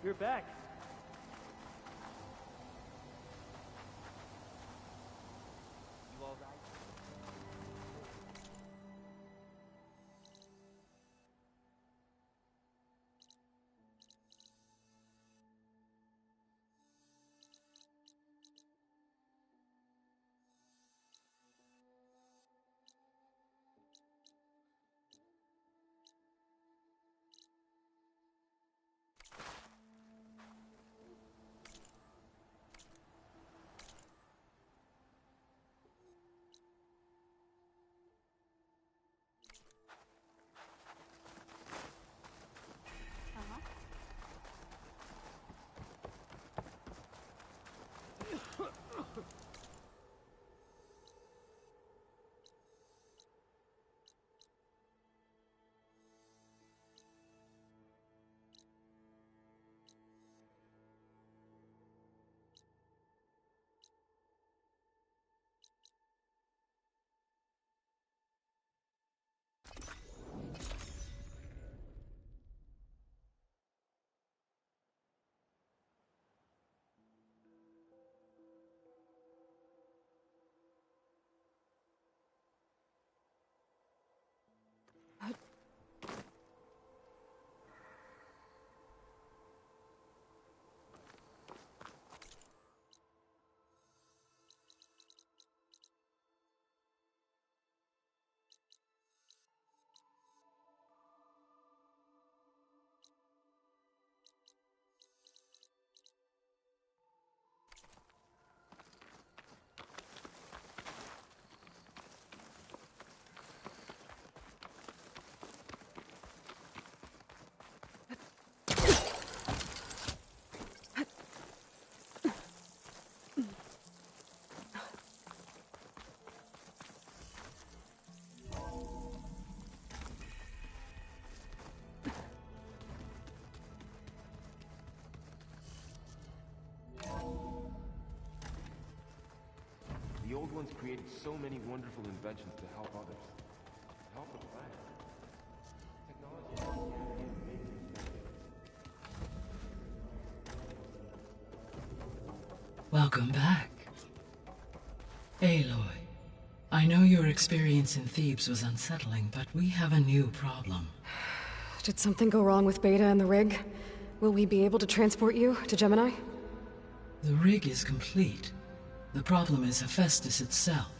You're back. You all right? The old ones created so many wonderful inventions to help others. To help the planet. Technology can be amazing. Welcome back. Aloy, I know your experience in Thebes was unsettling, but we have a new problem. Did something go wrong with Beta and the rig? Will we be able to transport you to Gemini? The rig is complete. The problem is Hephaestus itself.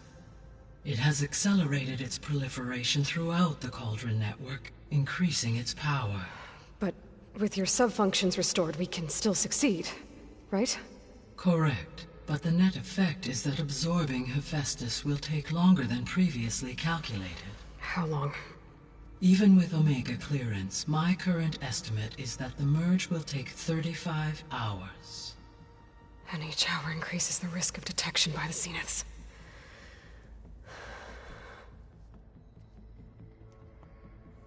It has accelerated its proliferation throughout the Cauldron network, increasing its power. But with your sub-functions restored, we can still succeed, right? Correct. But the net effect is that absorbing Hephaestus will take longer than previously calculated. How long? Even with Omega clearance, my current estimate is that the merge will take 35 hours. And each hour increases the risk of detection by the Zeniths.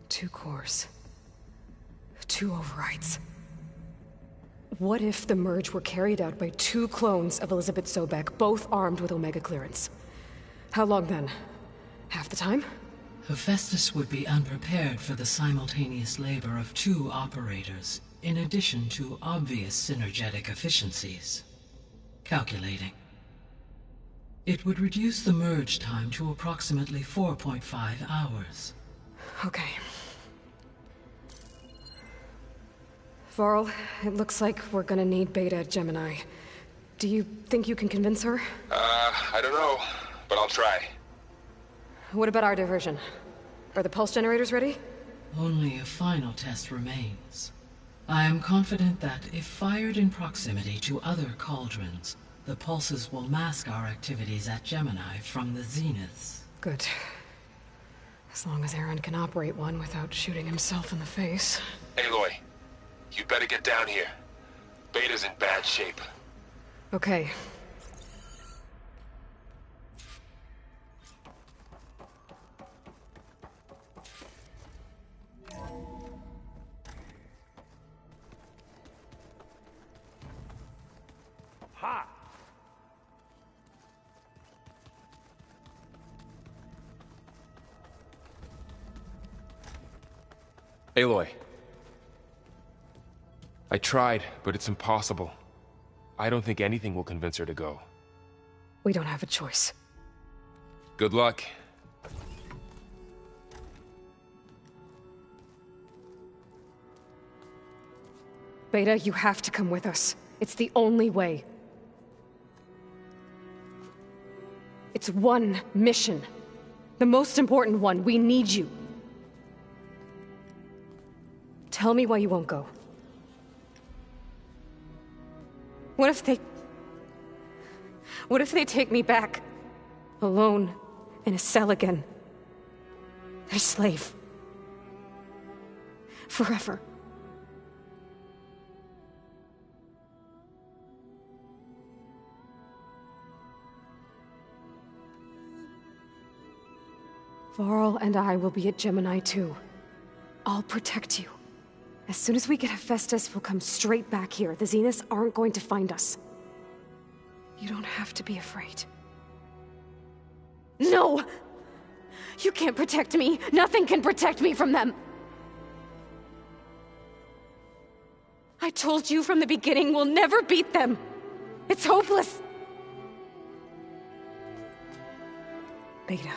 Two cores. Two overrides. What if the merge were carried out by two clones of Elizabeth Sobek, both armed with Omega clearance? How long then? Half the time? Hephaestus would be unprepared for the simultaneous labor of two operators, in addition to obvious synergetic efficiencies. Calculating. It would reduce the merge time to approximately 4.5 hours. Okay. Varl, it looks like we're gonna need Beta at Gemini. Do you think you can convince her? I don't know, but I'll try. What about our diversion? Are the pulse generators ready? Only a final test remains. I am confident that if fired in proximity to other cauldrons, the pulses will mask our activities at Gemini from the Zeniths. Good. As long as Aaron can operate one without shooting himself in the face. Aloy, you better get down here. Beta's in bad shape. Okay. Ha! Aloy. I tried, but it's impossible. I don't think anything will convince her to go. We don't have a choice. Good luck. Beta, you have to come with us. It's the only way. It's one mission. The most important one. We need you. Tell me why you won't go. What if they take me back? Alone, in a cell again. Their slave. Forever. Varl and I will be at Gemini too. I'll protect you. As soon as we get Hephaestus, we'll come straight back here. The Zeniths aren't going to find us. You don't have to be afraid. No! You can't protect me. Nothing can protect me from them. I told you from the beginning, we'll never beat them. It's hopeless. Beta.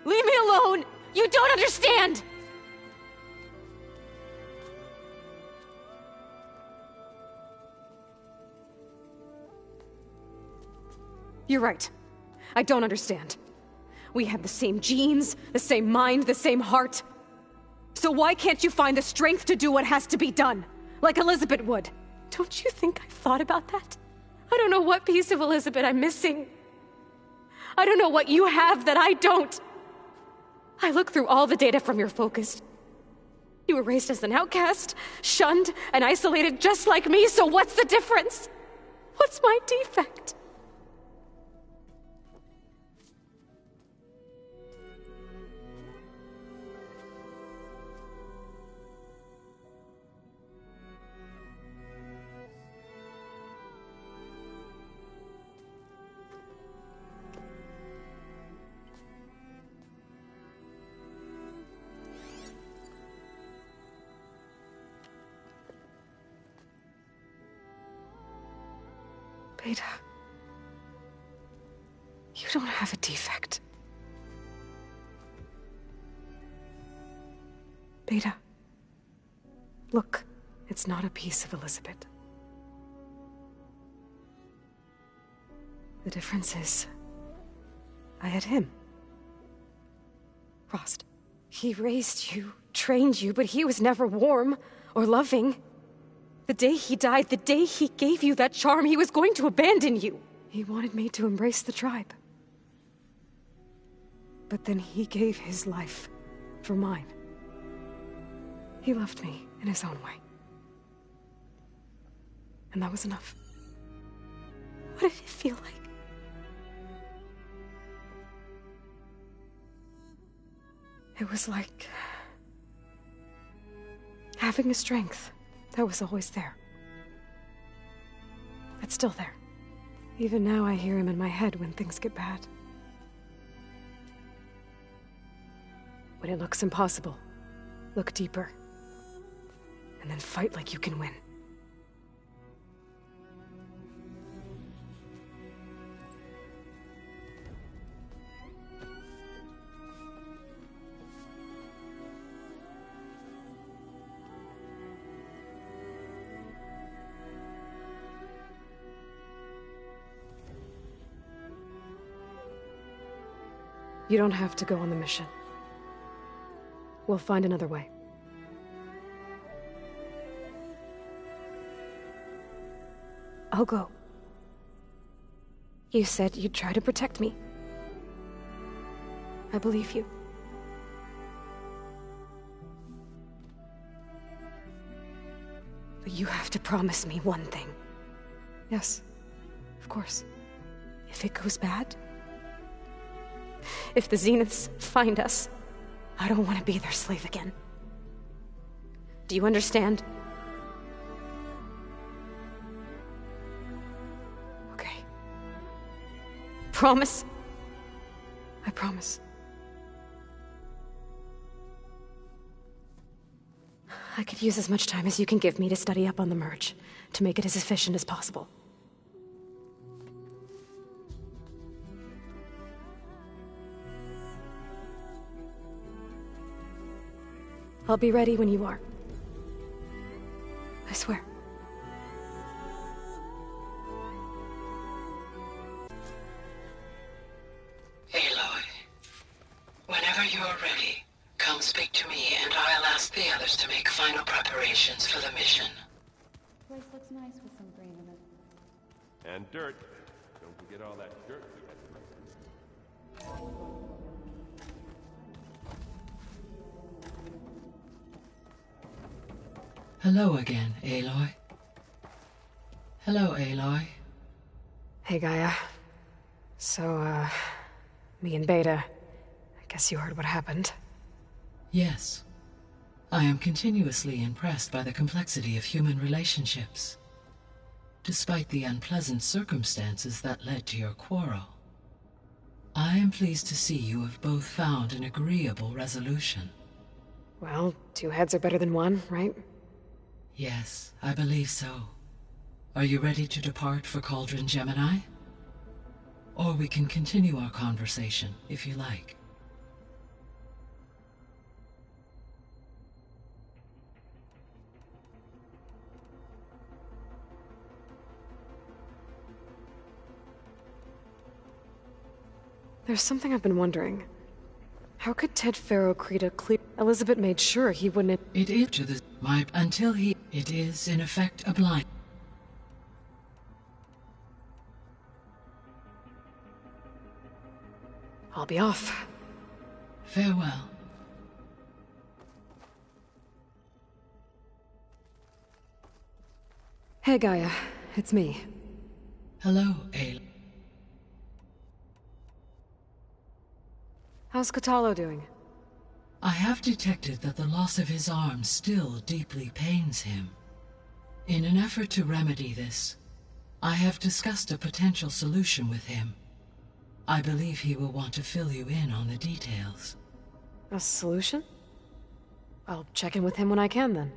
Leave me alone! You don't understand! You're right. I don't understand. We have the same genes, the same mind, the same heart. So why can't you find the strength to do what has to be done? Like Elizabeth would. Don't you think I've thought about that? I don't know what piece of Elizabeth I'm missing. I don't know what you have that I don't. I look through all the data from your focus. You were raised as an outcast, shunned, and isolated just like me, so what's the difference? What's my defect? Beta, you don't have a defect. Beta, look, it's not a piece of Elizabeth. The difference is, I had him. Rost. He raised you, trained you, but he was never warm or loving. The day he died, the day he gave you that charm, he was going to abandon you. He wanted me to embrace the tribe. But then he gave his life for mine. He loved me in his own way. And that was enough. What did it feel like? It was like having a strength that was always there. It's still there. Even now I hear him in my head when things get bad. When it looks impossible, look deeper. And then fight like you can win. You don't have to go on the mission. We'll find another way. I'll go. You said you'd try to protect me. I believe you. But you have to promise me one thing. Yes, of course. If it goes bad, if the Zeniths find us, I don't want to be their slave again. Do you understand? Okay. Promise? I promise. I could use as much time as you can give me to study up on the merge, to make it as efficient as possible. I'll be ready when you are. I swear. Aloy, whenever you're ready, come speak to me and I'll ask the others to make final preparations for the mission. Place looks nice with some green in it. And dirt. Don't forget all that dirt we had to bring. Hello again, Aloy. Hello, Aloy. Hey, Gaia. So, me and Beta, I guess you heard what happened. Yes. I am continuously impressed by the complexity of human relationships. Despite the unpleasant circumstances that led to your quarrel, I am pleased to see you have both found an agreeable resolution. Well, two heads are better than one, right? Yes, I believe so. Are you ready to depart for Cauldron Gemini? Or we can continue our conversation, if you like. There's something I've been wondering. How could Ted Faro create a clear... Elizabeth made sure he wouldn't... It is to the... until he... It is, in effect, a blind... I'll be off. Farewell. Hey, Gaia. It's me. Hello, Aloy. How's Kotallo doing? I have detected that the loss of his arm still deeply pains him. In an effort to remedy this, I have discussed a potential solution with him. I believe he will want to fill you in on the details. A solution? I'll check in with him when I can, then.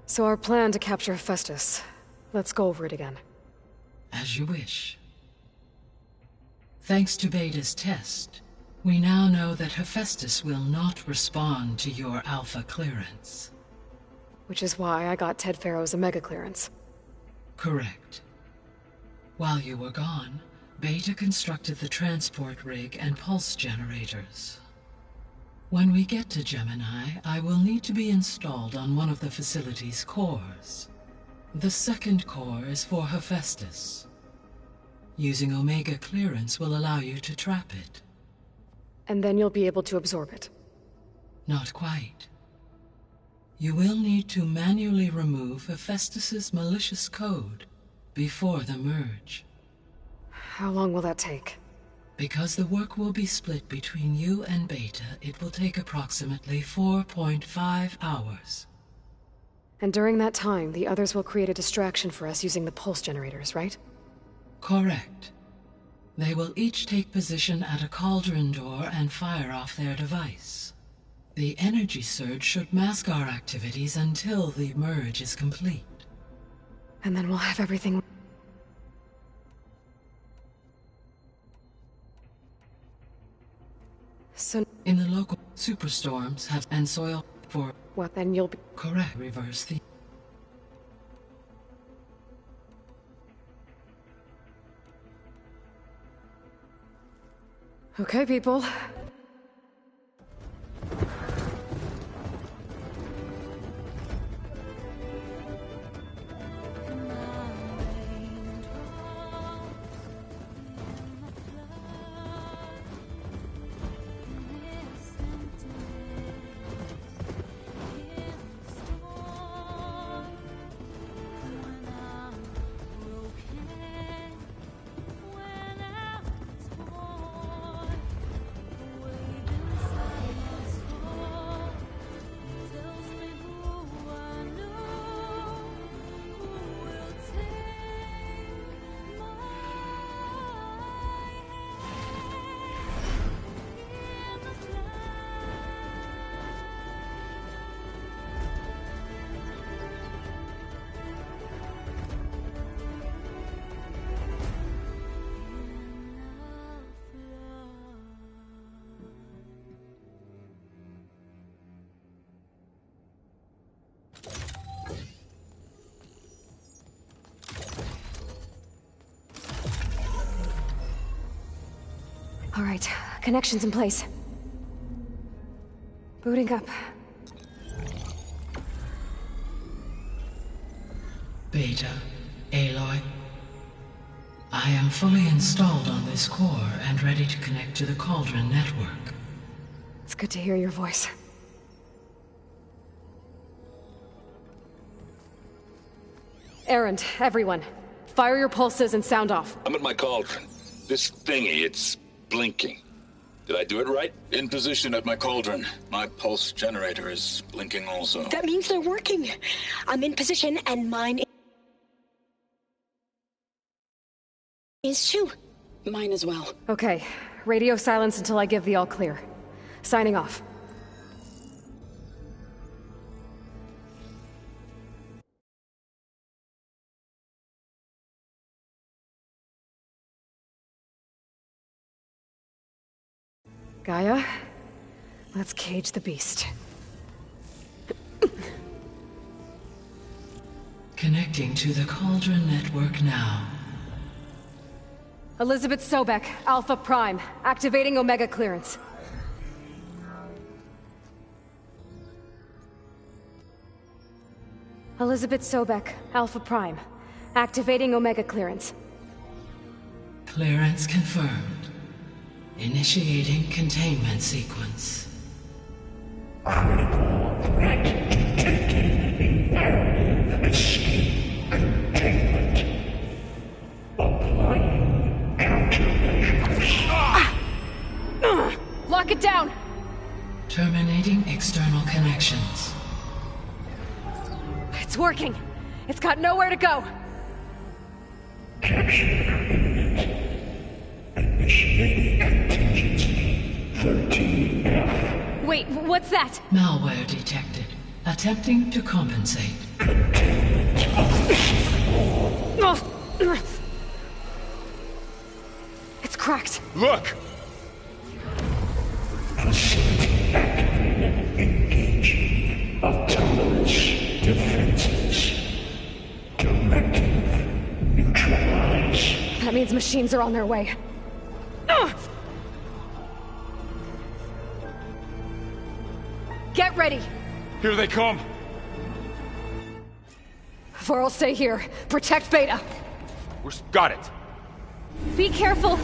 So our plan to capture Hephaestus. Let's go over it again. As you wish. Thanks to Beta's test, we now know that Hephaestus will not respond to your Alpha clearance. Which is why I got Ted Faro's Omega clearance. Correct. While you were gone, Beta constructed the transport rig and pulse generators. When we get to Gemini, I will need to be installed on one of the facility's cores. The second core is for Hephaestus. Using Omega clearance will allow you to trap it. And then you'll be able to absorb it. Not quite. You will need to manually remove Hephaestus's malicious code before the merge. How long will that take? Because the work will be split between you and Beta, it will take approximately 4.5 hours. And during that time, the others will create a distraction for us using the pulse generators, right? Correct. They will each take position at a cauldron door and fire off their device. The energy surge should mask our activities until the merge is complete. And then we'll have everything... So... In the local superstorms have and soil for... What, then you'll be... Correct. Reverse the... Okay, people. All right, connections in place. Booting up. Beta, Aloy. I am fully installed on this core and ready to connect to the Cauldron network. It's good to hear your voice. Erend, everyone. Fire your pulses and sound off. I'm at my cauldron. This thingy, it's blinking. Did I do it right? In position at my cauldron. My pulse generator is blinking also. That means they're working. I'm in position and mine is too. Mine as well. Okay, radio silence until I give the all clear. Signing off. Gaia, let's cage the beast. Connecting to the Cauldron network now. Elizabeth Sobek, Alpha Prime, activating Omega clearance. Elizabeth Sobek, Alpha Prime, activating Omega clearance. Clearance confirmed. Initiating containment sequence. Critical threat detected. Imperative escape containment. Applying countermeasures. Lock it down! Terminating external connections. It's working! It's got nowhere to go! Capture imminent. Initiating contingency 13F. Wait, what's that? Malware detected. Attempting to compensate. It's cracked. Look! Facility activated. Engaging autonomous defenses. Directive neutralize. That means machines are on their way. Get ready! Here they come! Varl, stay here. Protect Beta. Got it! Be careful!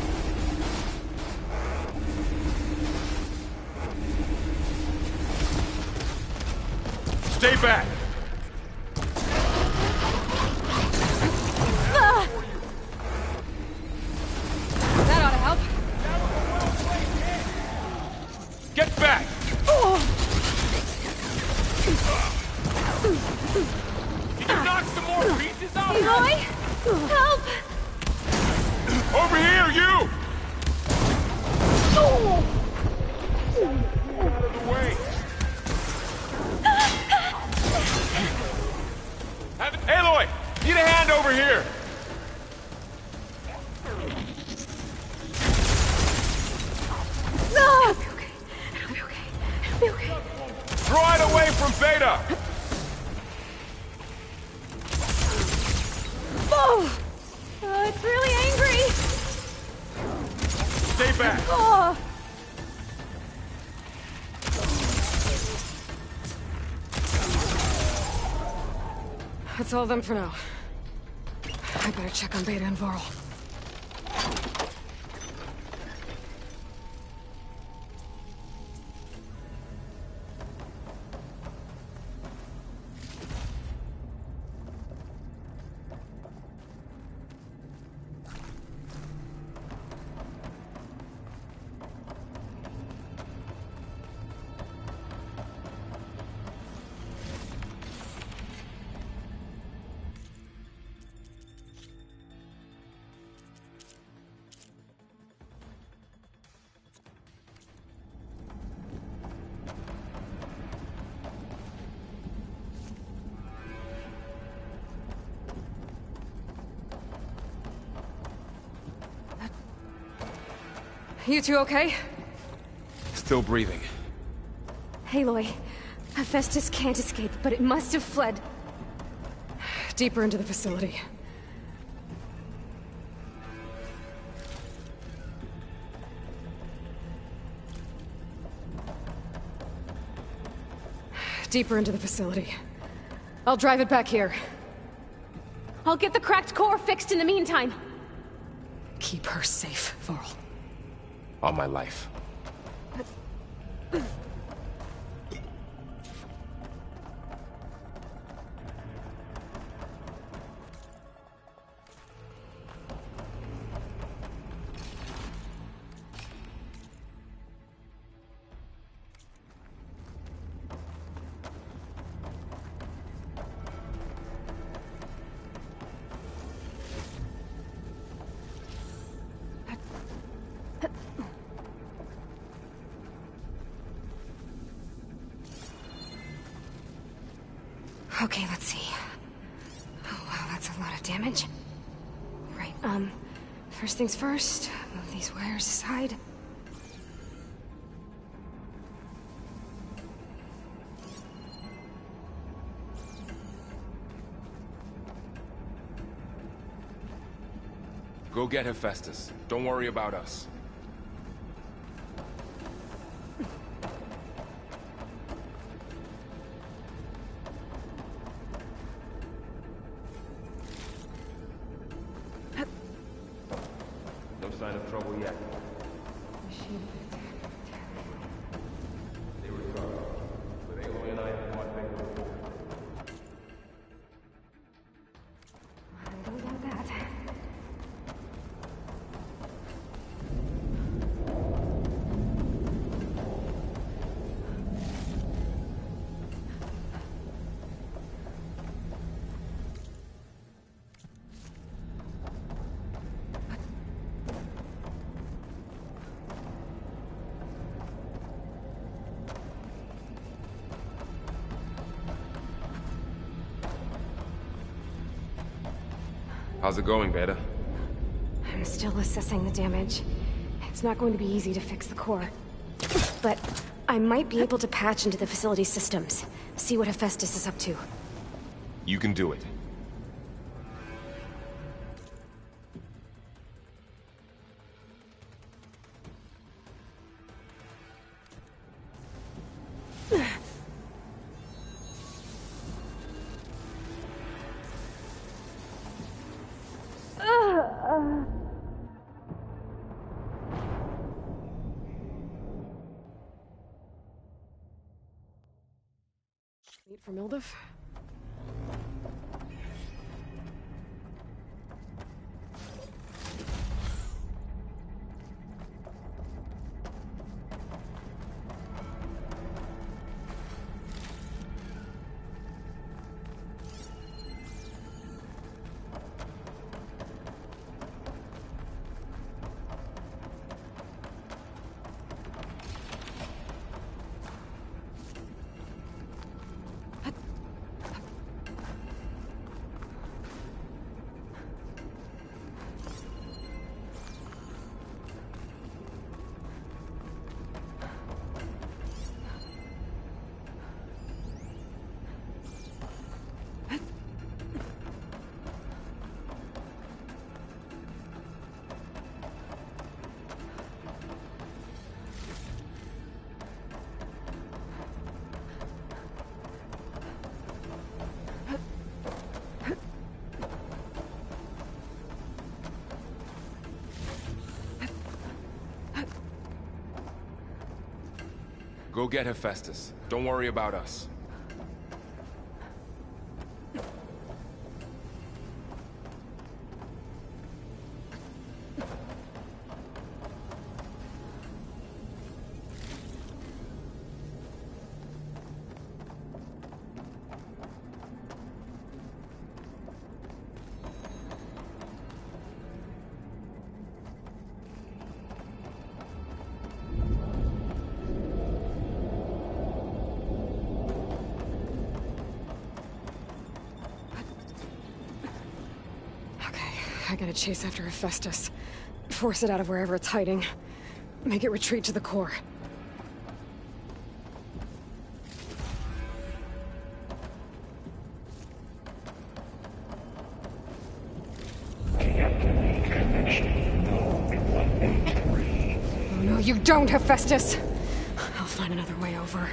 Stay back! That ought to help. Get back! Can you knock some more pieces out? Aloy! Help! Over here, you! Out of the way! Aloy! Need a hand over here! It'll be okay. It'll be okay. It'll be okay. Draw it away from Beta! Oh! It's really angry! Stay back! Oh! That's all of them for now. I better check on Beta and Varl. You two okay? Still breathing. Aloy, Hephaestus can't escape, but it must have fled deeper into the facility. deeper into the facility. I'll drive it back here. I'll get the cracked core fixed in the meantime. Keep her safe, Varl. On my life. Okay, let's see. Oh, wow, that's a lot of damage. Right, first things first, move these wires aside. Go get Hephaestus. Don't worry about us. No sign of trouble yet. They were tough, but Aloy and I have fought bigger before. I don't doubt that. How's it going, Beta? I'm still assessing the damage. It's not going to be easy to fix the core. But I might be able to patch into the facility systems. See what Hephaestus is up to. You can do it. Wait for Milduf? Go get Hephaestus. Don't worry about us. I gotta chase after Hephaestus. Force it out of wherever it's hiding. Make it retreat to the core. Oh no, you don't, Hephaestus! I'll find another way over.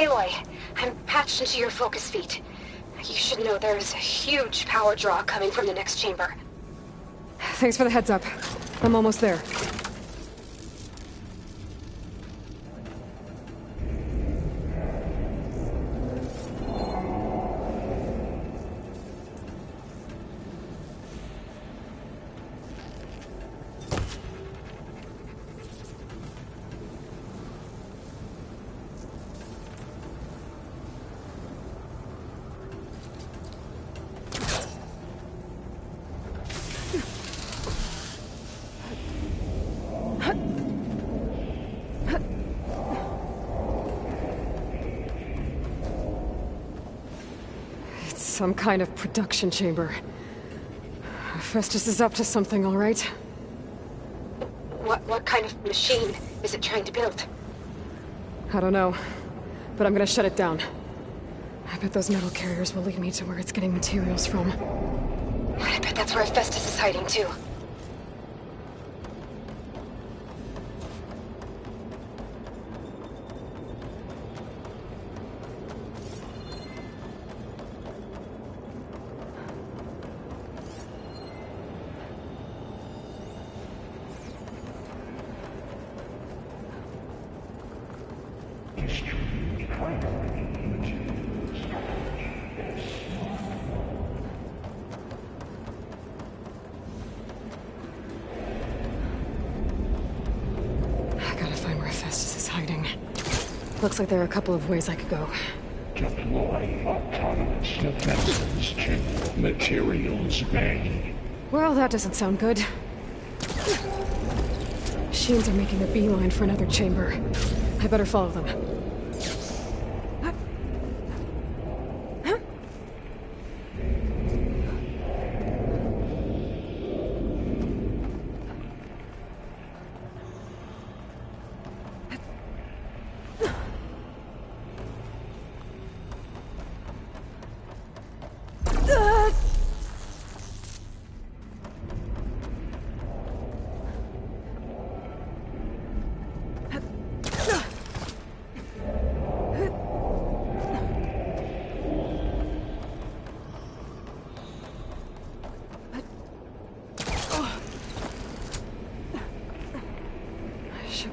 Aloy, I'm patched into your focus feed. You should know there is a huge power draw coming from the next chamber. Thanks for the heads up. I'm almost there. Some kind of production chamber. Festus is up to something, all right? What kind of machine is it trying to build? I don't know, but I'm gonna shut it down. I bet those metal carriers will lead me to where it's getting materials from. I bet that's where Festus is hiding, too. Looks like there are a couple of ways I could go. Deploy autonomous defenses to Materials Bay. Well, that doesn't sound good. Machines are making a beeline for another chamber. I better follow them.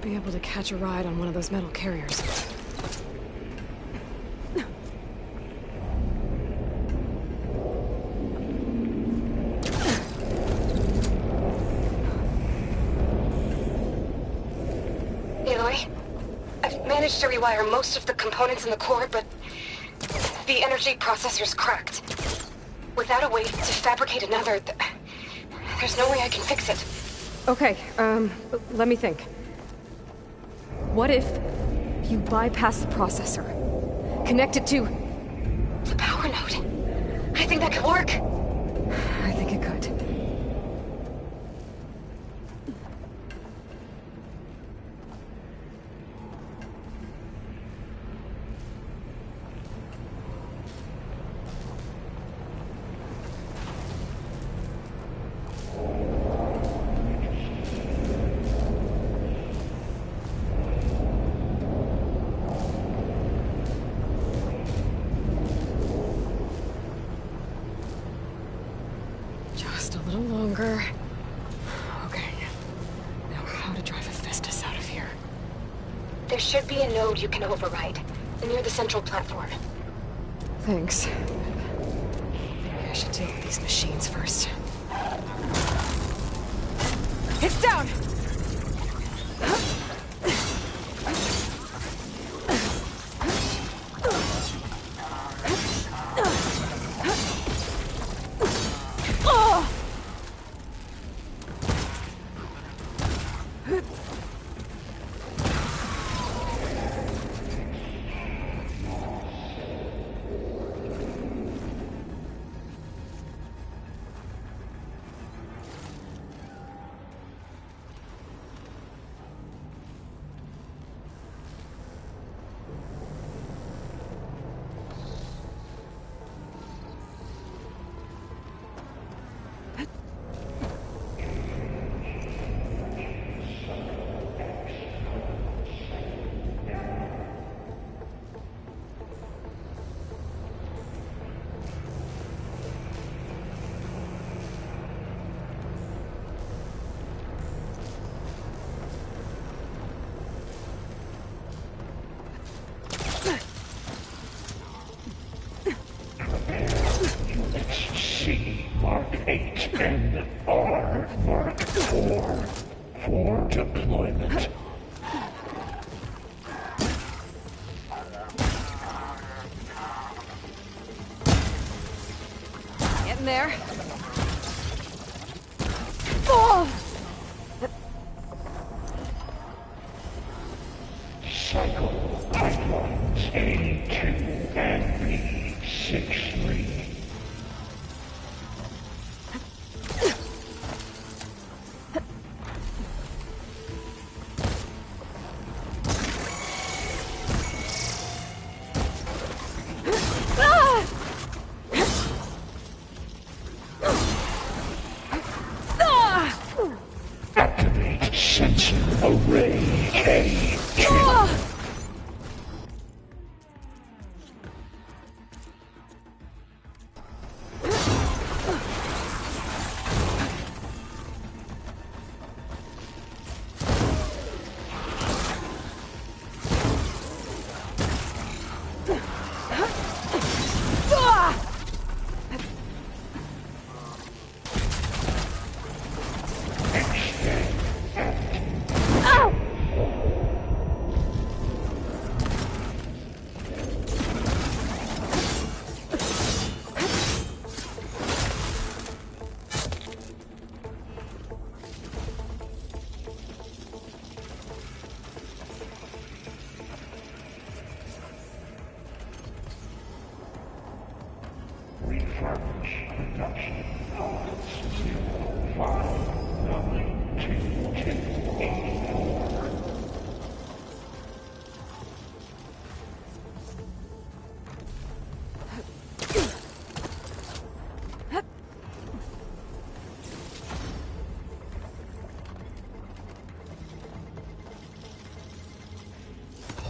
Be able to catch a ride on one of those metal carriers. Aloy, I've managed to rewire most of the components in the core, but the energy processor's cracked. Without a way to fabricate another, there's no way I can fix it. Okay, let me think. What if you bypass the processor? Connect it to the power node? I think that could work. I think it could. There should be a node you can override, near the central platform. Thanks. Maybe I should deal with these machines first. It's down! Mark 4 for deployment. Getting there. Oh! Cycle pipelines A2 and B63. Activate sensor array K2. Refurbish production codes 0592284.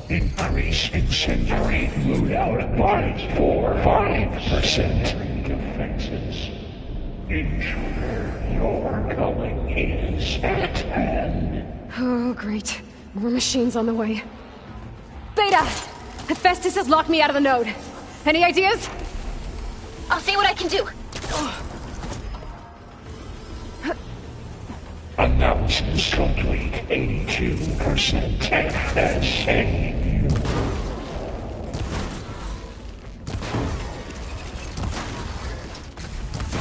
Increase incendiary loadout by 5% defenses. Intruder, your culling is at hand. Oh, great. More machines on the way. Beta! Hephaestus has locked me out of the node. Any ideas? I'll see what I can do. Analysis complete. 82% FSA.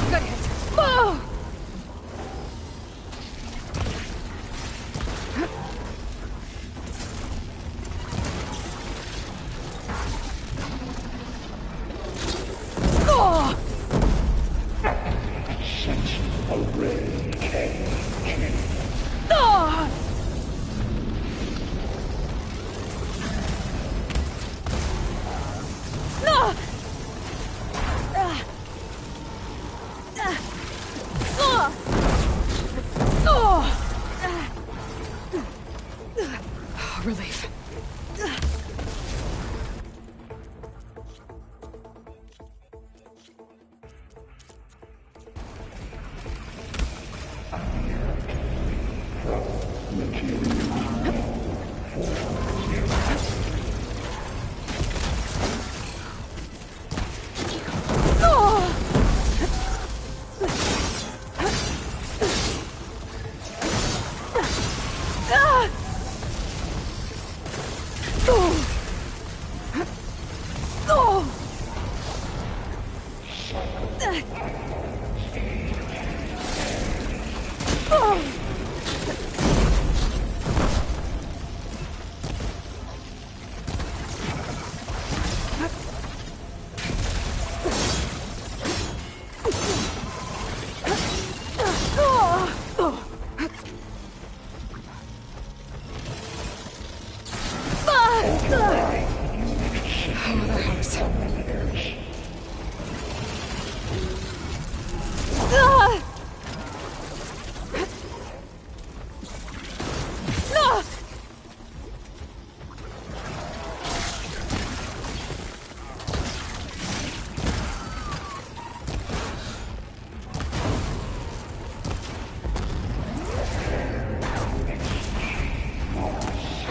Good hit. Oh! Oh! Sensor array K2. Oh! No! Relief.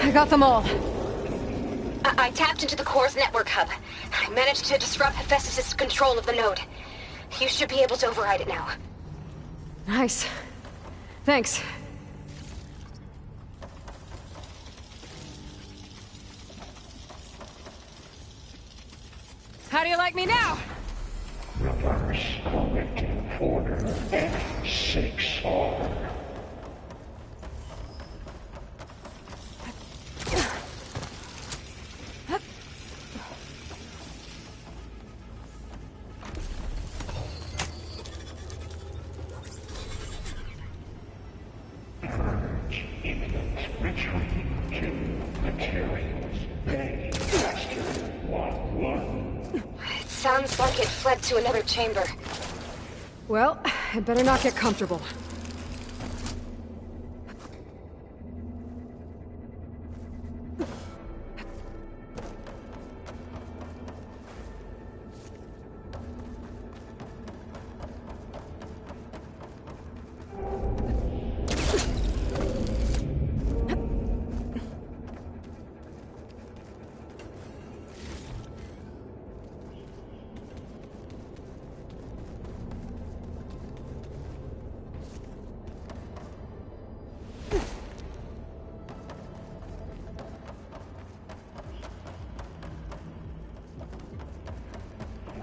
I got them all. I tapped into the core's network hub. I managed to disrupt Hephaestus' control of the node. You should be able to override it now. Nice. Thanks. How do you like me now? Reverse corrective order F6R. Urge imminent retreat to materials bay master 1-1. It sounds like it fled to another chamber. Well, I'd better not get comfortable.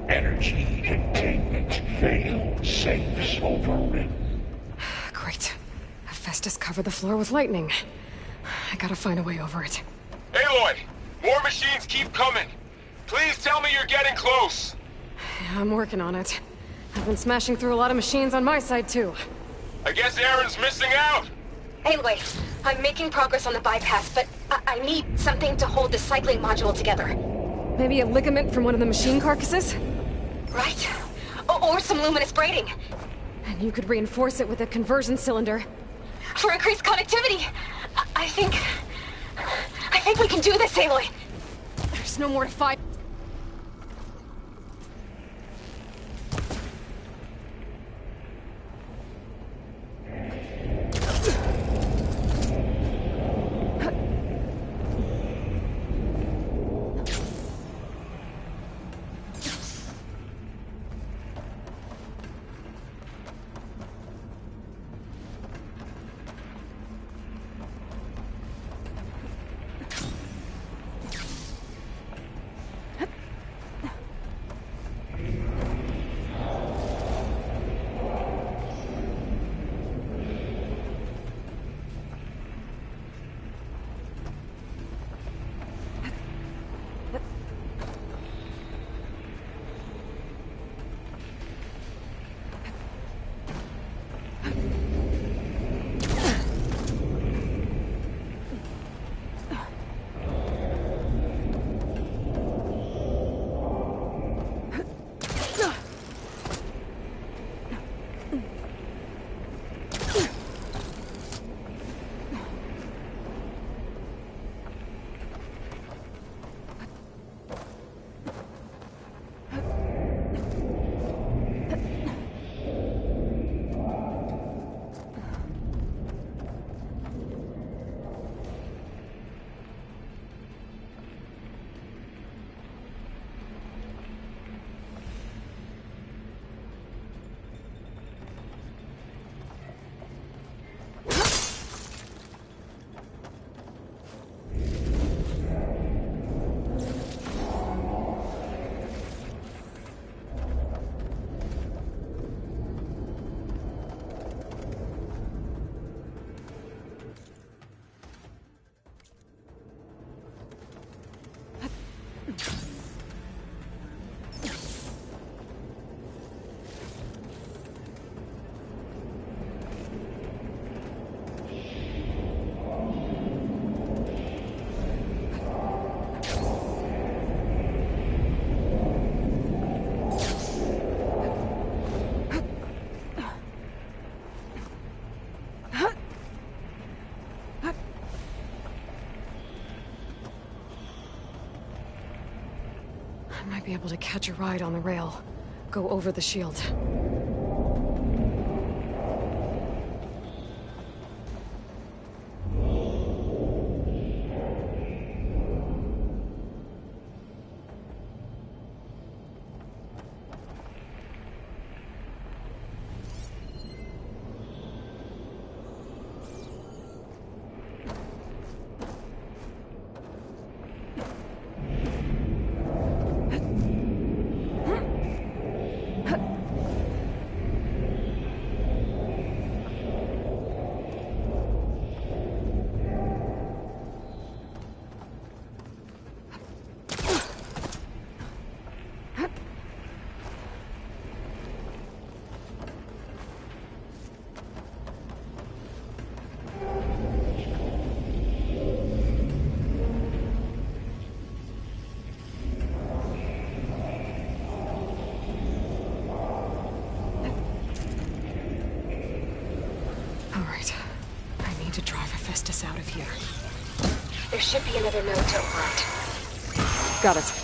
Energy containment failed. Safes overridden. Great. Hephaestus covered the floor with lightning. I gotta find a way over it. Aloy! More machines keep coming! Please tell me you're getting close! Yeah, I'm working on it. I've been smashing through a lot of machines on my side, too. I guess Aaron's missing out! Anyway, I'm making progress on the bypass, but I need something to hold the cycling module together. Maybe a ligament from one of the machine carcasses? Right. Or some luminous braiding. And you could reinforce it with a conversion cylinder. For increased connectivity. I think we can do this, Aloy. There's no more to fight. I might be able to catch a ride on the rail. Go over the shield. to drive Hephaestus out of here. There should be another node to override. Got it.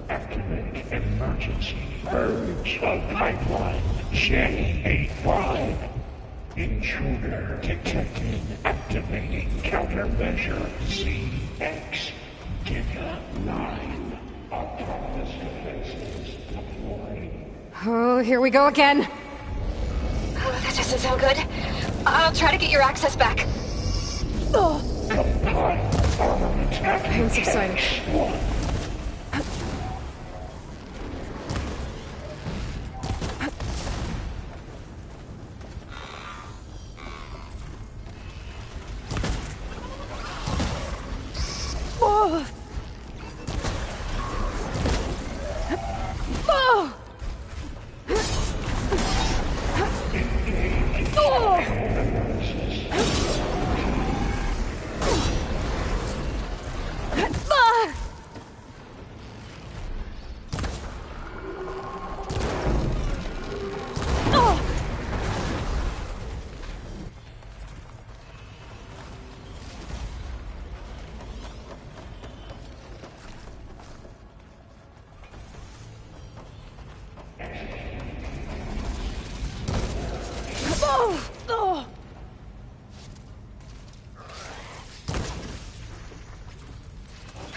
Activate emergency purge of pipeline J85. Intruder detected. Activating countermeasure CX. Giga 9. Autonomous defenses deployed. Oh, here we go again. Oh, that doesn't sound good. I'll try to get your access back. Combined armament Pain subsiding. X1.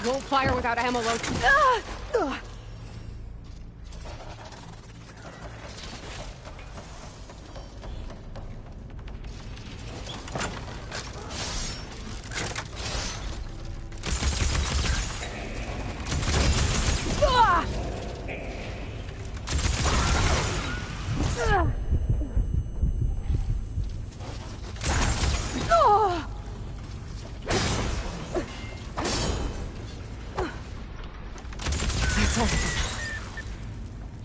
Won't fire without ammo load.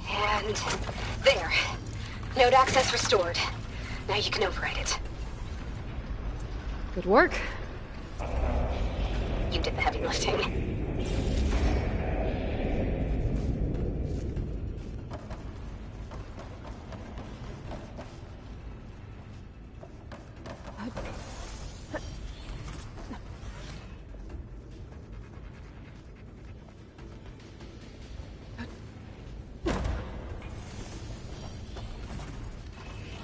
And there. Node access restored. Now you can override it. Good work. You did the heavy lifting.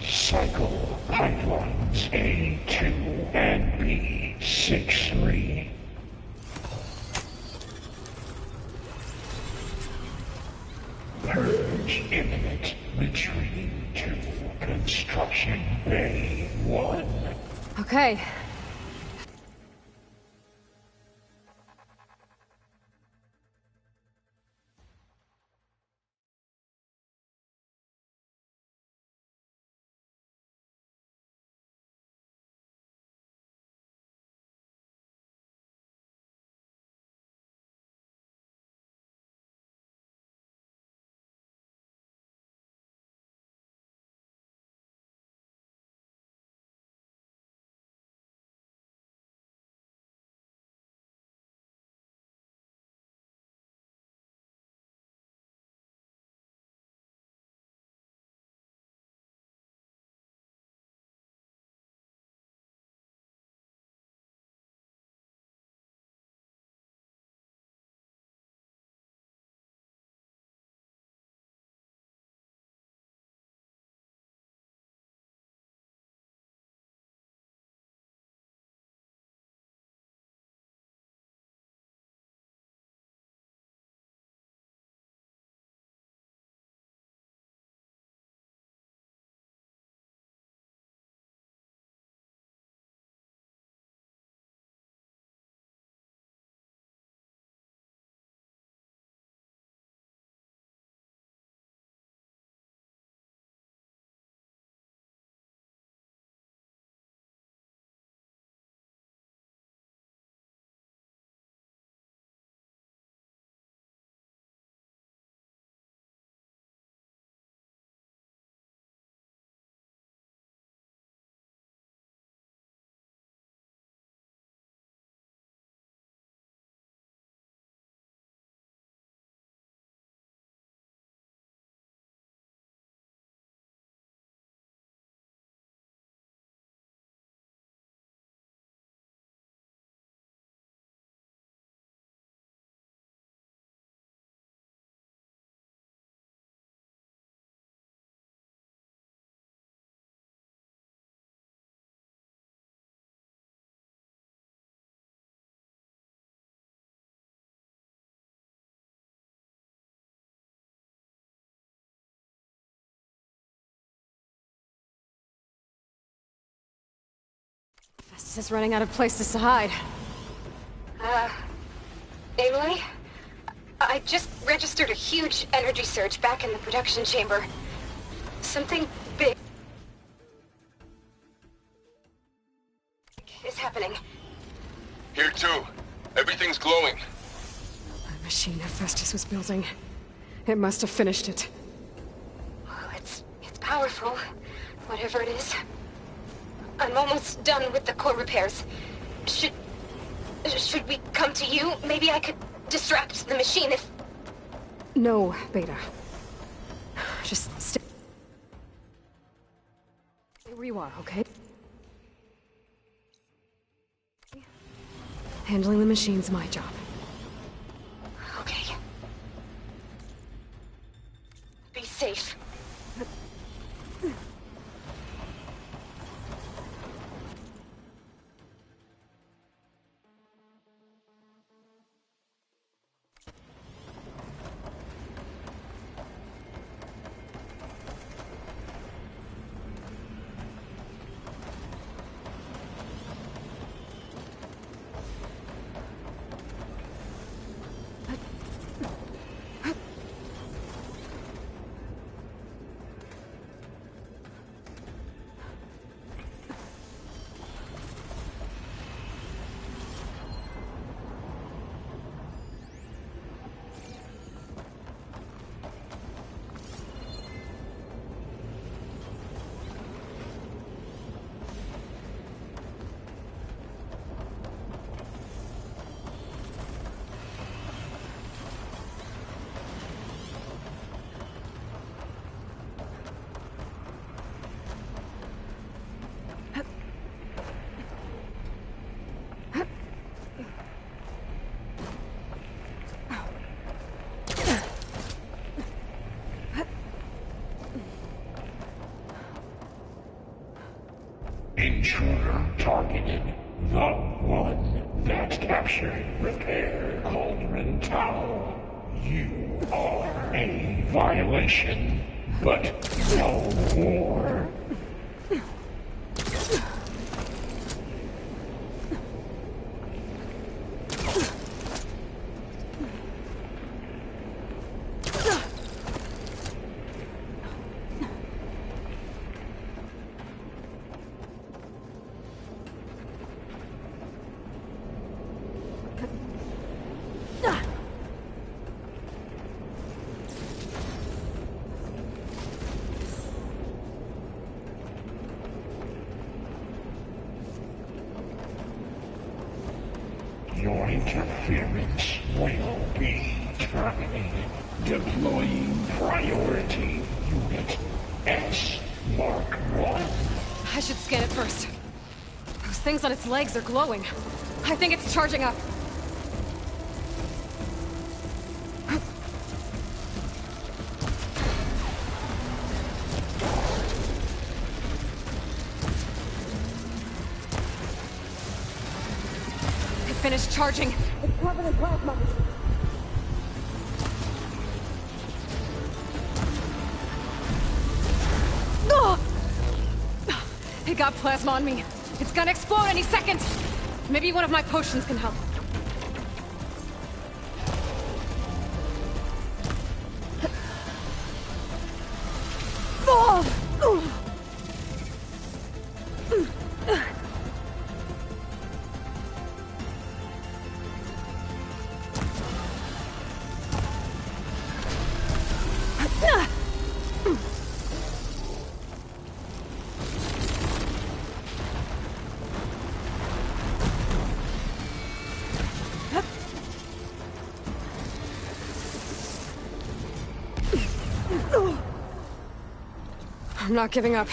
Cycle pipelines A2 and B63. Purge imminent. Retreating to Construction Bay 1. Okay, Just running out of places to hide. Aloy? I just registered a huge energy surge back in the production chamber. Something big is happening. Here too. Everything's glowing. The machine Hephaestus was building. It must have finished it. Well, it's powerful, whatever it is. I'm almost done with the core repairs. Should we come to you? Maybe I could distract the machine if... No, Beta. Just stay where you are, okay? Handling the machine's my job. Okay. Be safe. Intruder targeted. The one that captured Repair Cauldron Tower. You are a violation, but no more. Your interference will be terminated. Deploying priority unit S Mark 1. I should scan it first. Those things on its legs are glowing. I think it's charging up. Finished charging. It's covered in plasma. It got plasma on me. It's gonna explode any second. Maybe one of my potions can help. I'm not giving up.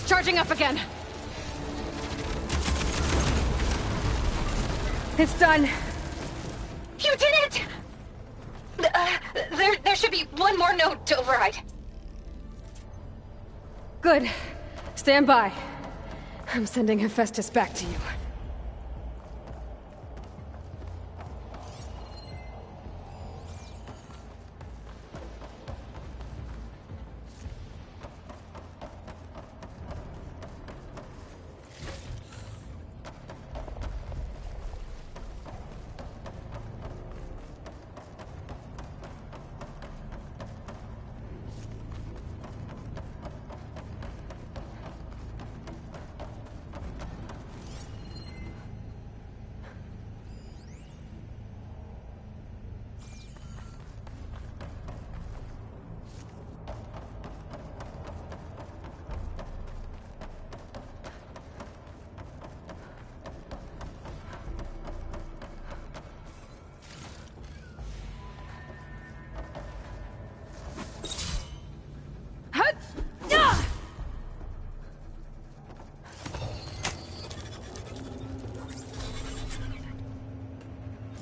Charging up again. It's done. You did it! There should be one more node to override. Good. Stand by. I'm sending Hephaestus back to you.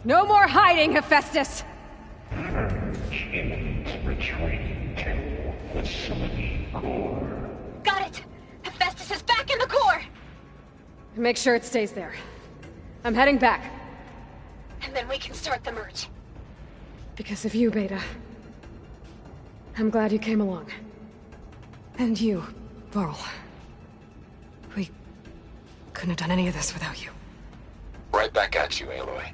No more hiding, Hephaestus! Purge imminent retreat to facility core. Got it! Hephaestus is back in the core! Make sure it stays there. I'm heading back. And then we can start the merge. Because of you, Beta. I'm glad you came along. And you, Varl. We couldn't have done any of this without you. Right back at you, Aloy.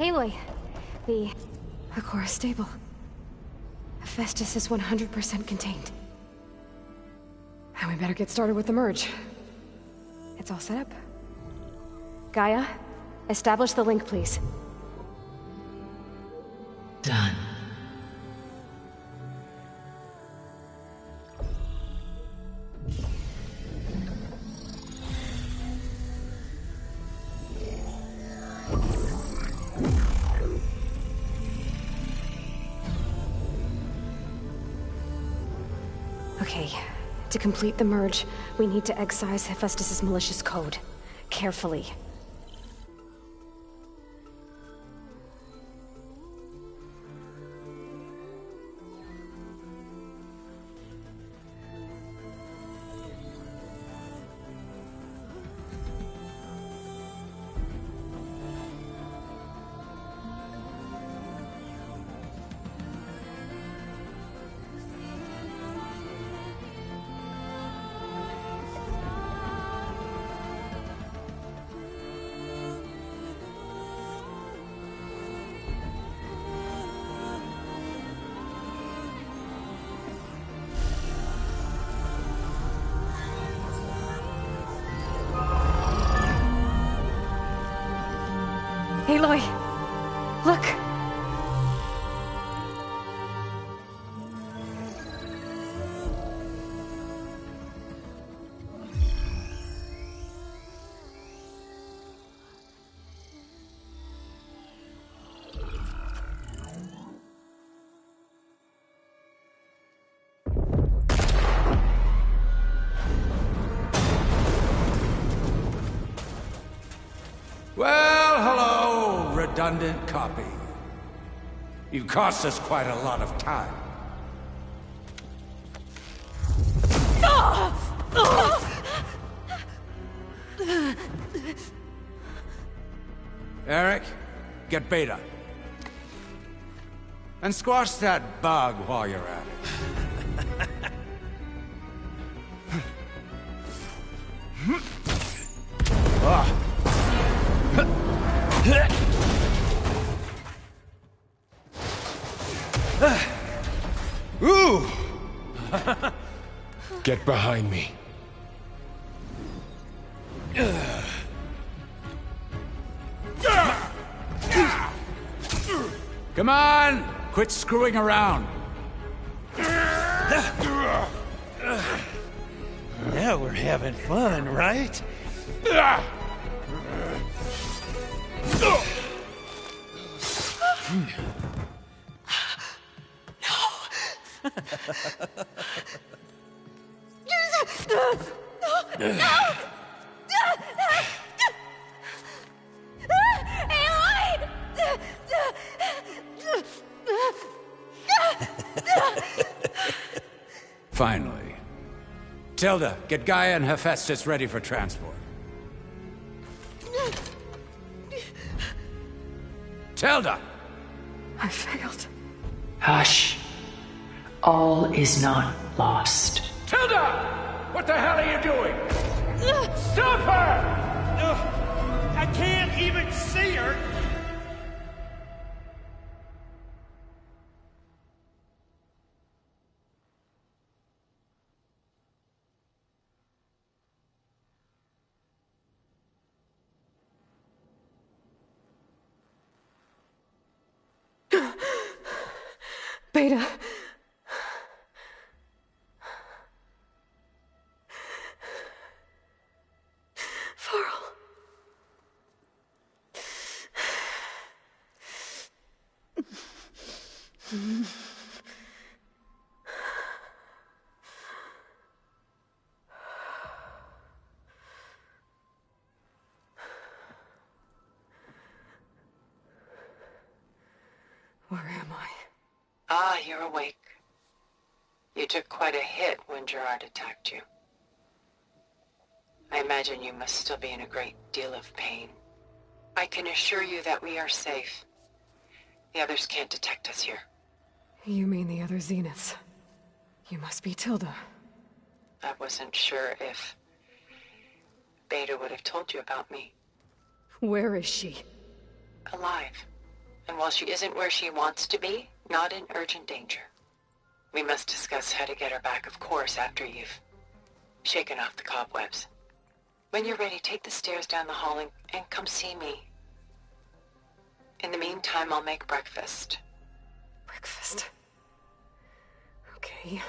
Aloy, the core is stable. Hephaestus is 100% contained. And we better get started with the merge. It's all set up. Gaia, establish the link, please. Done. Okay, to complete the merge, we need to excise Hephaestus' malicious code. Carefully. Aloy! Look! Well, hello, redundant copy. You cost us quite a lot of time. Eric, get Beta. And squash that bug while you're at it. Ooh! Get behind me. Come on! Quit screwing around. Now we're having fun, right? Finally. Tilda, get Gaia and Hephaestus ready for transport. Tilda! I failed. Hush. All is not lost. Tilda! What the hell are you doing? Stop her! I can't even see her! Beta. Varl. Where am I? Ah, you're awake. You took quite a hit when Gerard attacked you. I imagine you must still be in a great deal of pain. I can assure you that we are safe. The others can't detect us here. You mean the other Zeniths? You must be Tilda. I wasn't sure if Beta would have told you about me. Where is she? Alive. And while she isn't where she wants to be, not in urgent danger. We must discuss how to get her back, of course, after you've shaken off the cobwebs. When you're ready, take the stairs down the hall and come see me. In the meantime, I'll make breakfast. Breakfast. Okay.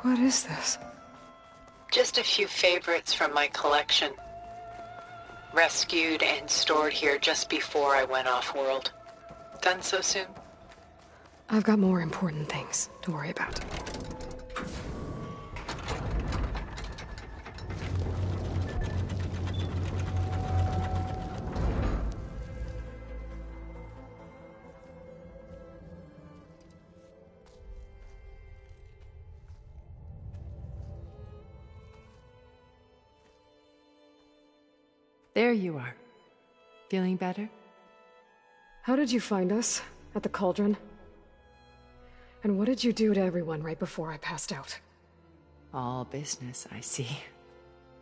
What is this? Just a few favorites from my collection. Rescued and stored here just before I went off-world. Done so soon? I've got more important things to worry about. There you are. Feeling better? How did you find us? At the Cauldron? And what did you do to everyone right before I passed out? All business, I see.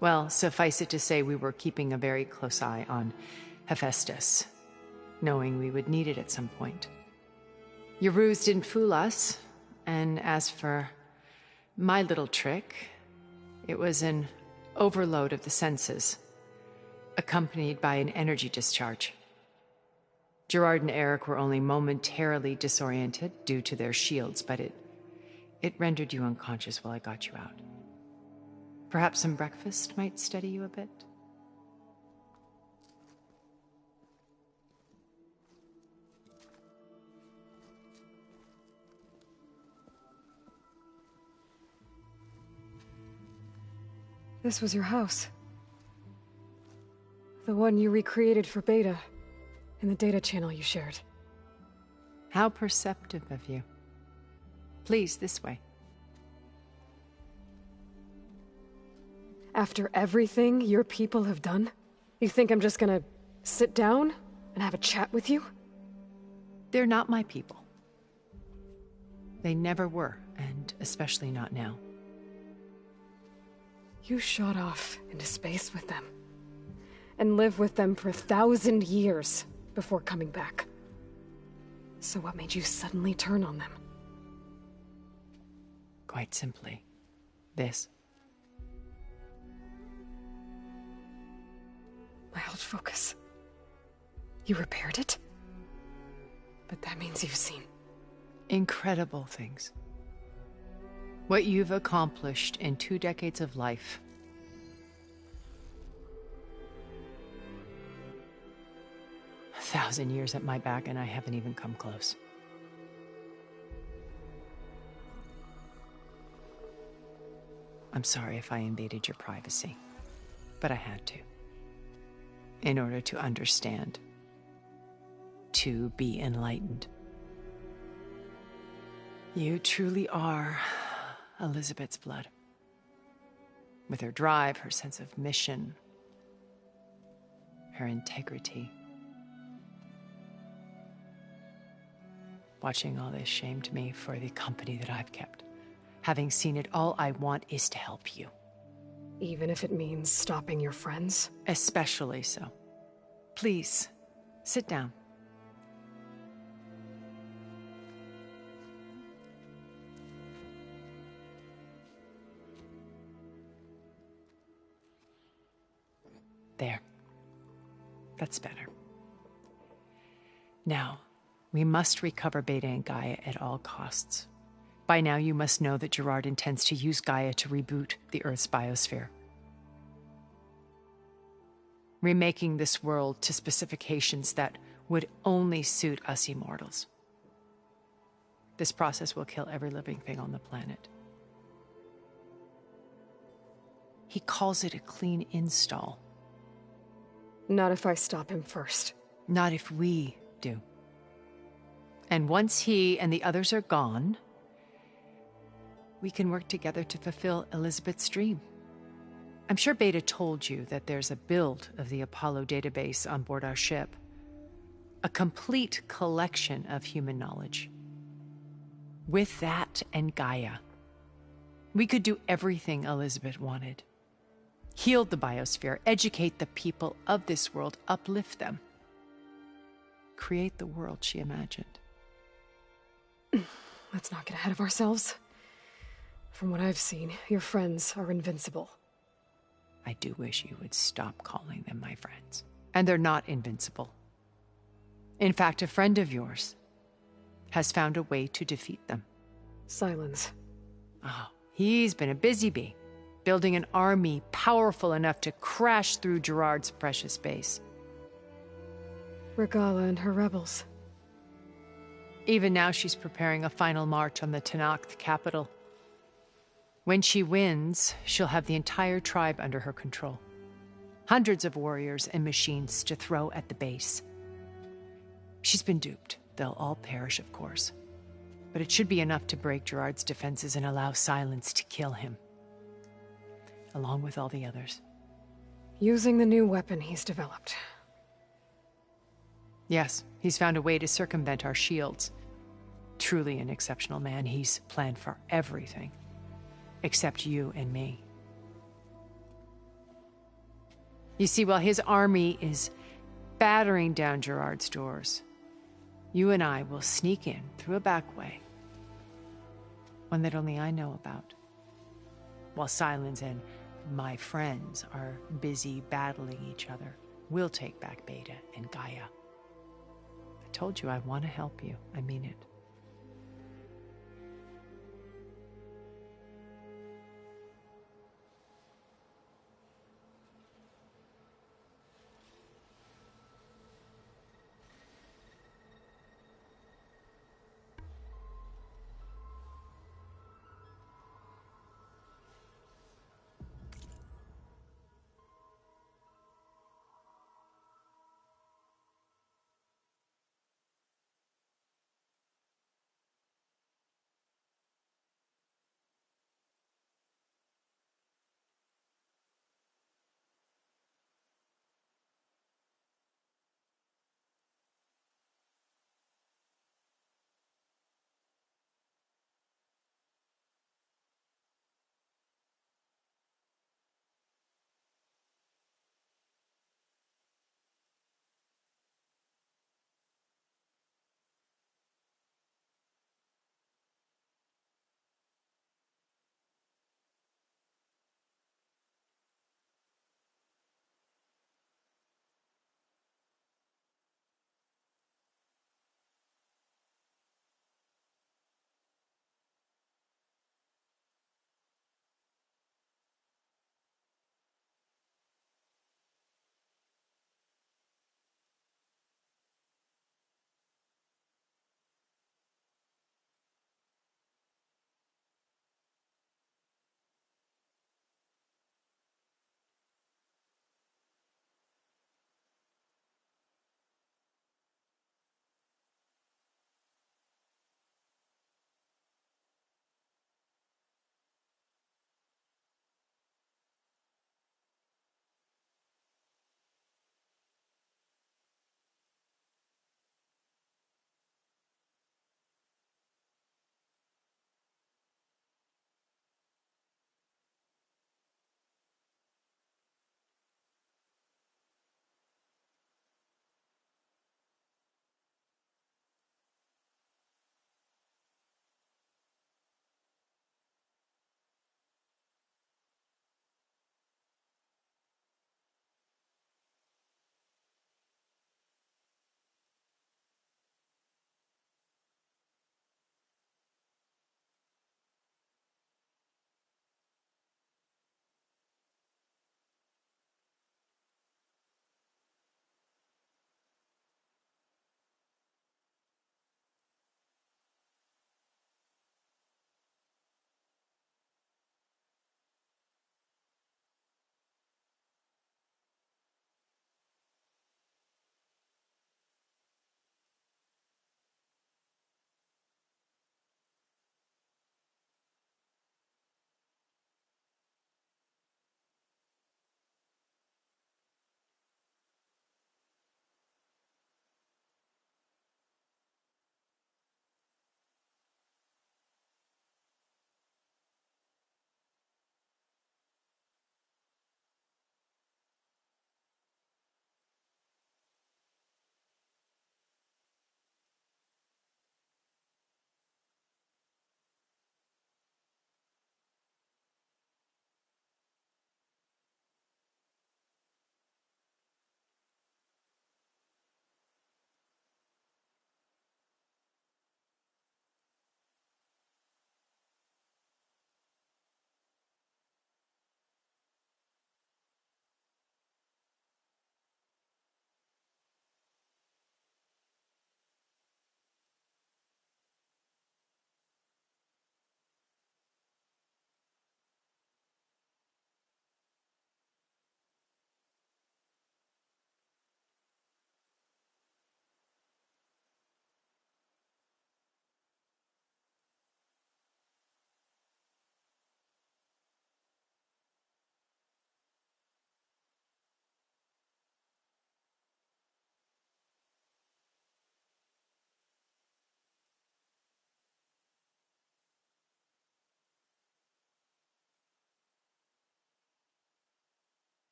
Well, suffice it to say we were keeping a very close eye on Hephaestus, knowing we would need it at some point. Your ruse didn't fool us, and as for my little trick, it was an overload of the senses, accompanied by an energy discharge. Gerard and Eric were only momentarily disoriented due to their shields, but it rendered you unconscious while I got you out. Perhaps some breakfast might steady you a bit? This was your house. The one you recreated for Beta, in the data channel you shared. How perceptive of you. Please, this way. After everything your people have done, you think I'm just gonna sit down and have a chat with you? They're not my people. They never were, and especially not now. You shot off into space with them, and lived with them for 1,000 years before coming back. So what made you suddenly turn on them? Quite simply, this. My old focus. You repaired it? But that means you've seen incredible things. What you've accomplished in 2 decades of life. A 1,000 years at my back, and I haven't even come close. I'm sorry if I invaded your privacy, but I had to. In order to understand. To be enlightened. You truly are Elizabeth's blood. With her drive, her sense of mission, her integrity. Watching all this shamed me for the company that I've kept. Having seen it, all I want is to help you. Even if it means stopping your friends? Especially so. Please, sit down. There. That's better. Now, we must recover Beta and Gaia at all costs. By now, you must know that Gerard intends to use Gaia to reboot the Earth's biosphere. Remaking this world to specifications that would only suit us immortals. This process will kill every living thing on the planet. He calls it a clean install. Not if I stop him first. Not if we do. And once he and the others are gone, we can work together to fulfill Elizabeth's dream. I'm sure Beta told you that there's a build of the Apollo database on board our ship. A complete collection of human knowledge. With that and Gaia, we could do everything Elizabeth wanted. Heal the biosphere, educate the people of this world, uplift them. Create the world she imagined. Let's not get ahead of ourselves. From what I've seen, your friends are invincible. I do wish you would stop calling them my friends. And they're not invincible. In fact, a friend of yours has found a way to defeat them. Silence. Oh, He's been a busy bee, building an army powerful enough to crash through Gerard's precious base. Regalla and her rebels. Even now, she's preparing a final march on the Tenakth capital. When she wins, she'll have the entire tribe under her control. Hundreds of warriors and machines to throw at the base. She's been duped. They'll all perish, of course. But it should be enough to break Gerard's defenses and allow Silence to kill him. Along with all the others. Using the new weapon he's developed. Yes, he's found a way to circumvent our shields. Truly an exceptional man. He's planned for everything. Except you and me. You see, while his army is battering down Gerard's doors, you and I will sneak in through a back way. One that only I know about. While Silence and my friends are busy battling each other, we'll take back Beta and Gaia. I told you I want to help you. I mean it.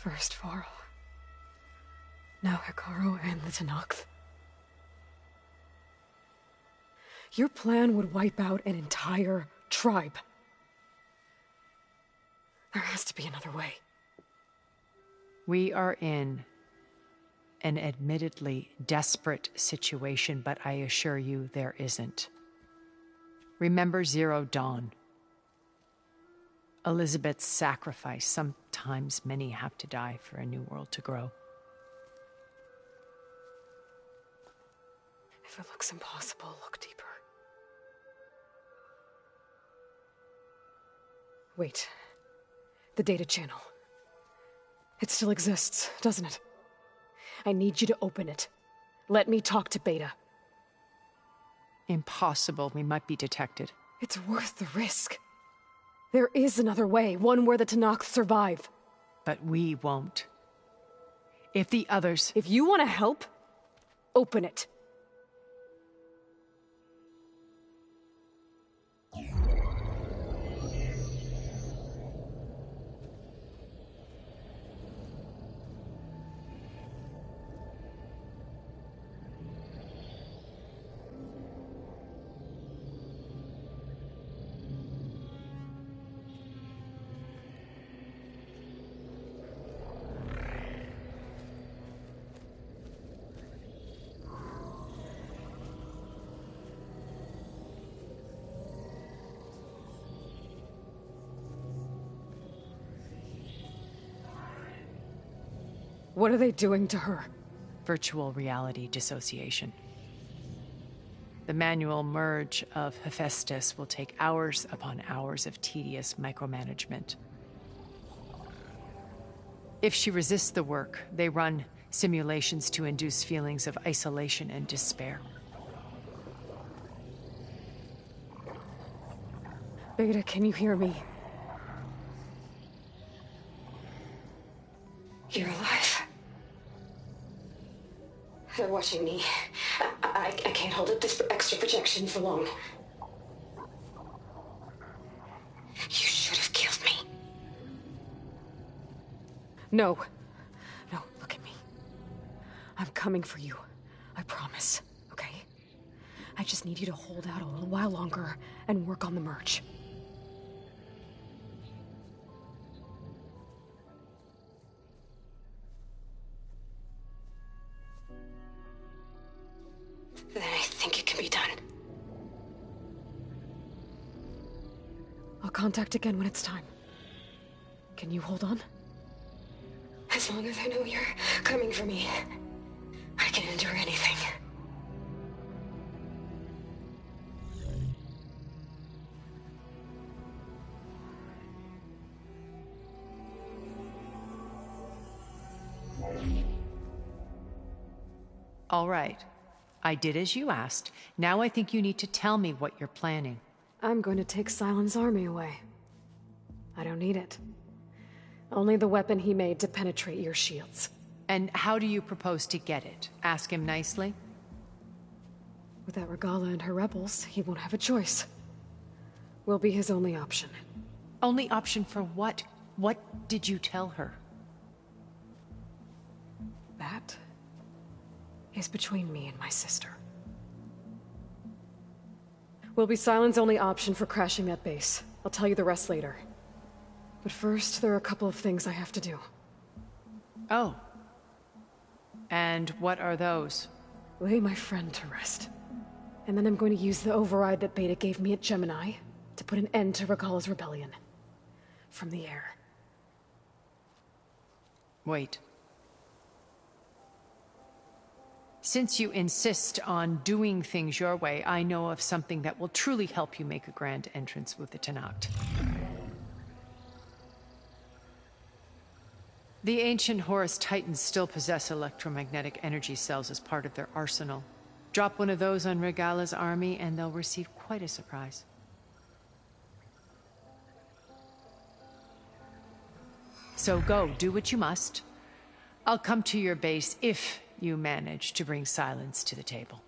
First Varl. Now Hekarro and the Tenakth. Your plan would wipe out an entire tribe. There has to be another way. We are in an admittedly desperate situation, but I assure you there isn't. Remember Zero Dawn. Elizabeth's sacrifice. Sometimes many have to die for a new world to grow. If it looks impossible, look deeper. Wait. The data channel. It still exists, doesn't it? I need you to open it. Let me talk to Beta. Impossible. We might be detected. It's worth the risk. There is another way, one where the Tenakth survive. But we won't. If the others... If you want to help, open it. What are they doing to her? Virtual reality dissociation. The manual merge of Hephaestus will take hours upon hours of tedious micromanagement. If she resists the work, they run simulations to induce feelings of isolation and despair. Beta, can you hear me? You're alive. They're watching me. I can't hold up this extra projection for long. You should have killed me. No. No, look at me. I'm coming for you. I promise, okay? I just need you to hold out a little while longer and work on the merge. Then I think it can be done. I'll contact again when it's time. Can you hold on? As long as I know you're coming for me, I can endure anything. All right. I did as you asked. Now I think you need to tell me what you're planning. I'm going to take Sylens' army away. I don't need it. Only the weapon he made to penetrate your shields. And how do you propose to get it? Ask him nicely? Without Regalla and her rebels, he won't have a choice. We'll be his only option. Only option for what? What did you tell her? That is between me and my sister. Will be Sylens' only option for crashing that base. I'll tell you the rest later. But first, there are a couple of things I have to do. Oh. And what are those? Lay my friend to rest. And then I'm going to use the override that Beta gave me at Gemini to put an end to Regalla's rebellion. From the air. Wait. Since you insist on doing things your way, I know of something that will truly help you make a grand entrance with the Tenakth. The ancient Horus Titans still possess electromagnetic energy cells as part of their arsenal. Drop one of those on Regalla's army and they'll receive quite a surprise. So go, do what you must. I'll come to your base if you manage to bring Sylens to the table.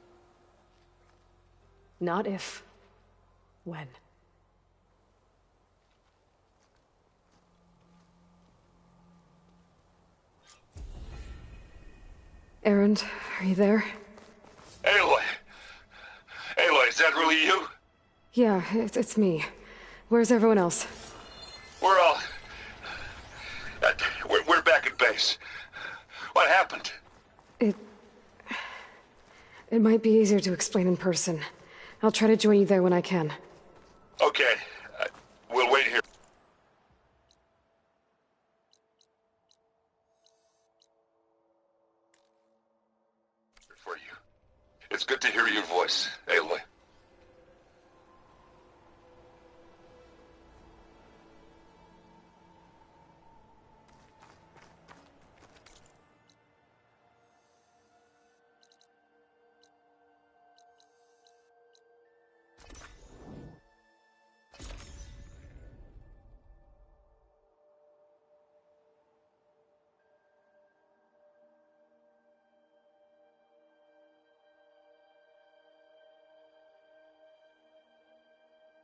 Not if. When. Erend, are you there? Aloy! Aloy, is that really you? Yeah, it's me. Where's everyone else? We're all... we're back at base. What happened? It might be easier to explain in person. I'll try to join you there when I can. Okay. We'll wait here. For you. It's good to hear your voice, Aloy.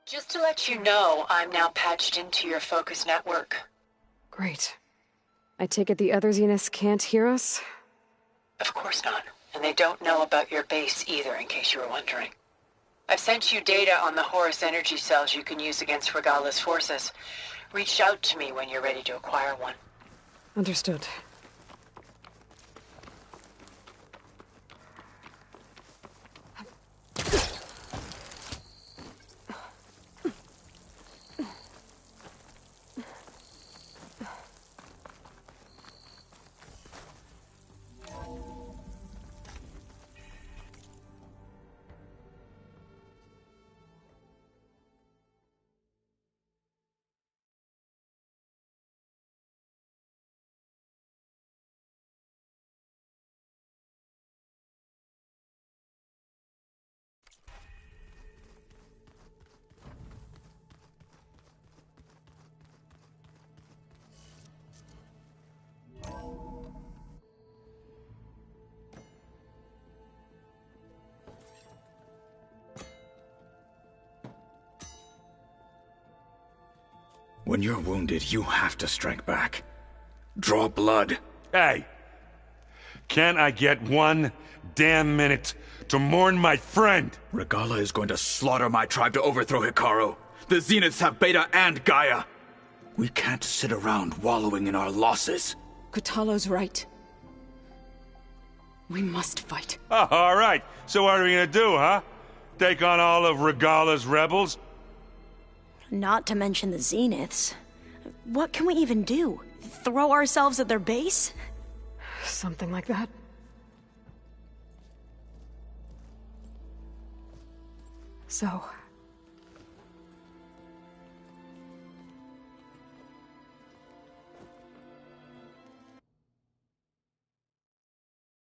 Just to let you know, I'm now patched into your focus network. Great. I take it the other Zeniths can't hear us? Of course not. And they don't know about your base either, in case you were wondering. I've sent you data on the Horus energy cells you can use against Regala's forces. Reach out to me when you're ready to acquire one. Understood. When you're wounded, you have to strike back. Draw blood. Hey! Can't I get one damn minute to mourn my friend? Regala is going to slaughter my tribe to overthrow Hekarro. The Zeniths have Beta and Gaia. We can't sit around wallowing in our losses. Kotallo's right. We must fight. Oh, all right. So what are we gonna do, huh? Take on all of Regala's rebels? Not to mention the Zeniths. What can we even do? Throw ourselves at their base? Something like that. So,